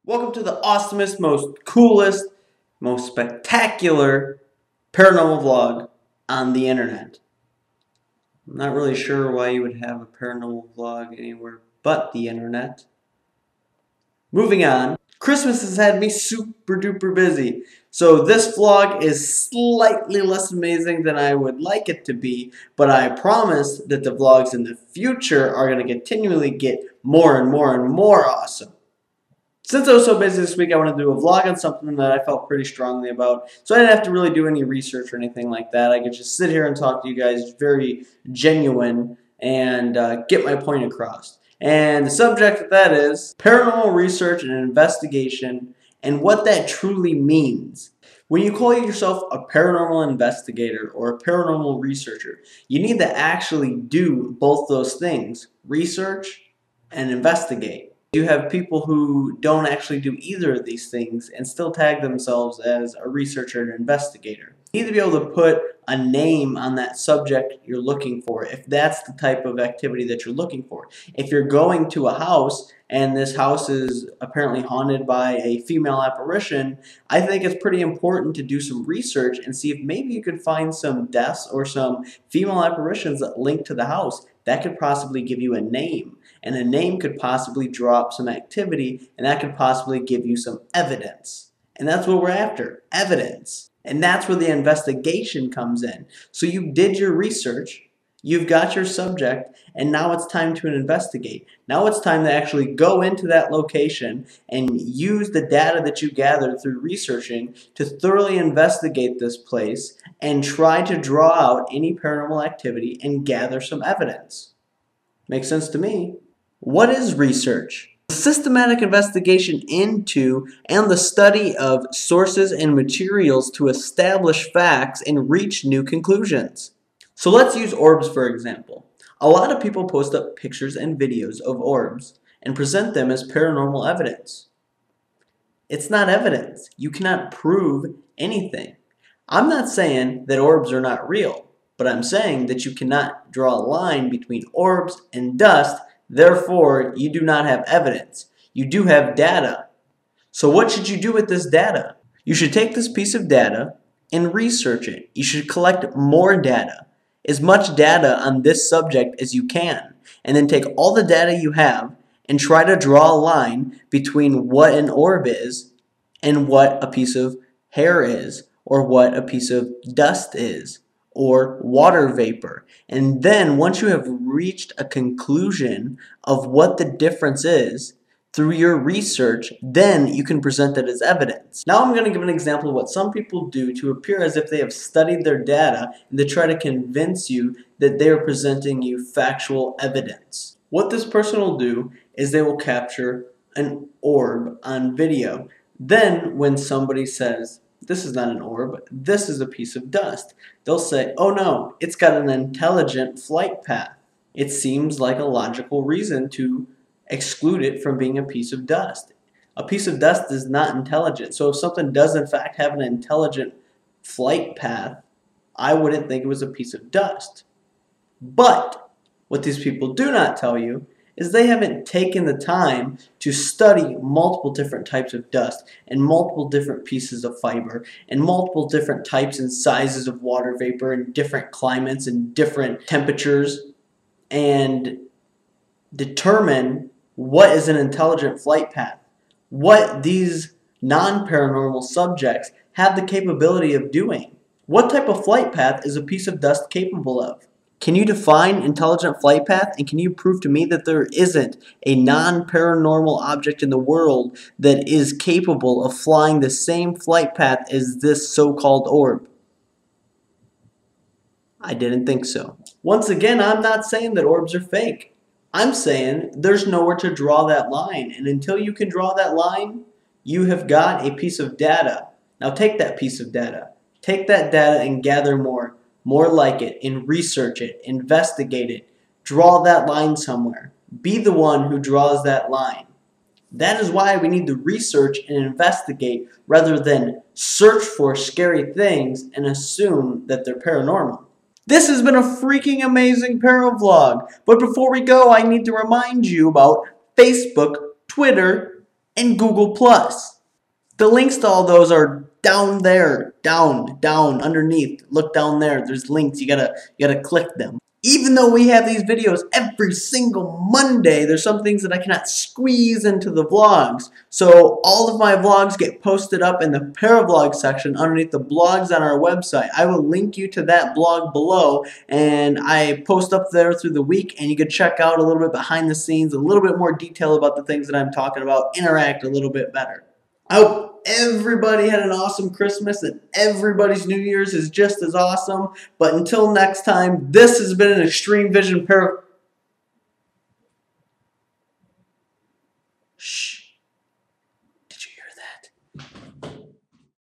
Welcome to the awesomest, most coolest, most spectacular paranormal vlog on the internet. I'm not really sure why you would have a paranormal vlog anywhere but the internet. Moving on, Christmas has had me super duper busy. So this vlog is slightly less amazing than I would like it to be, but I promise that the vlogs in the future are going to continually get more and more and more awesome. Since I was so busy this week, I wanted to do a vlog on something that I felt pretty strongly about. So I didn't have to really do any research or anything like that. I could just sit here and talk to you guys very genuine and get my point across. And the subject of that is paranormal research and investigation and what that truly means. When you call yourself a paranormal investigator or a paranormal researcher, you need to actually do both those things, research and investigate. You have people who don't actually do either of these things and still tag themselves as a researcher and investigator. You need to be able to put a name on that subject you're looking for if that's the type of activity that you're looking for. If you're going to a house and this house is apparently haunted by a female apparition, I think it's pretty important to do some research and see if maybe you could find some deaths or some female apparitions that link to the house. That could possibly give you a name. And a name could possibly draw up some activity, and that could possibly give you some evidence. And that's what we're after, evidence. And that's where the investigation comes in. So you did your research, you've got your subject, and now it's time to investigate. Now it's time to actually go into that location and use the data that you gathered through researching to thoroughly investigate this place and try to draw out any paranormal activity and gather some evidence. Makes sense to me. What is research? Systematic investigation into and the study of sources and materials to establish facts and reach new conclusions. So let's use orbs for example. A lot of people post up pictures and videos of orbs and present them as paranormal evidence. It's not evidence. You cannot prove anything. I'm not saying that orbs are not real, but I'm saying that you cannot draw a line between orbs and dust. Therefore, you do not have evidence. You do have data. So what should you do with this data? You should take this piece of data and research it. You should collect more data, as much data on this subject as you can, and then take all the data you have and try to draw a line between what an orb is and what a piece of hair is, or what a piece of dust is, or water vapor. And then once you have reached a conclusion of what the difference is through your research, then you can present it as evidence. Now I'm going to give an example of what some people do to appear as if they have studied their data and to try to convince you that they are presenting you factual evidence. What this person will do is they will capture an orb on video. Then when somebody says, "This is not an orb, this is a piece of dust," they'll say, "Oh no, it's got an intelligent flight path." It seems like a logical reason to exclude it from being a piece of dust. A piece of dust is not intelligent, so if something does in fact have an intelligent flight path, I wouldn't think it was a piece of dust. But what these people do not tell you is they haven't taken the time to study multiple different types of dust and multiple different pieces of fiber and multiple different types and sizes of water vapor and different climates and different temperatures and determine what is an intelligent flight path, what these non-paranormal subjects have the capability of doing. What type of flight path is a piece of dust capable of? Can you define intelligent flight path, and can you prove to me that there isn't a non-paranormal object in the world that is capable of flying the same flight path as this so-called orb? I didn't think so. Once again, I'm not saying that orbs are fake. I'm saying there's nowhere to draw that line, and until you can draw that line, you have got a piece of data. Now take that piece of data. Take that data and gather more like it, and research it, investigate it, draw that line somewhere. Be the one who draws that line. That is why we need to research and investigate rather than search for scary things and assume that they're paranormal. This has been a freaking amazing ParaVlog, but before we go, I need to remind you about Facebook, Twitter, and Google+. The links to all those are down there, down, underneath. Look down there. There's links. You gotta click them. Even though we have these videos every single Monday, there's some things that I cannot squeeze into the vlogs. So all of my vlogs get posted up in the ParaVlog section underneath the blogs on our website. I will link you to that blog below, and I post up there through the week, and you can check out a little bit behind the scenes, a little bit more detail about the things that I'm talking about, interact a little bit better. I hope everybody had an awesome Christmas and everybody's New Year's is just as awesome. But until next time, this has been an Extreme Vision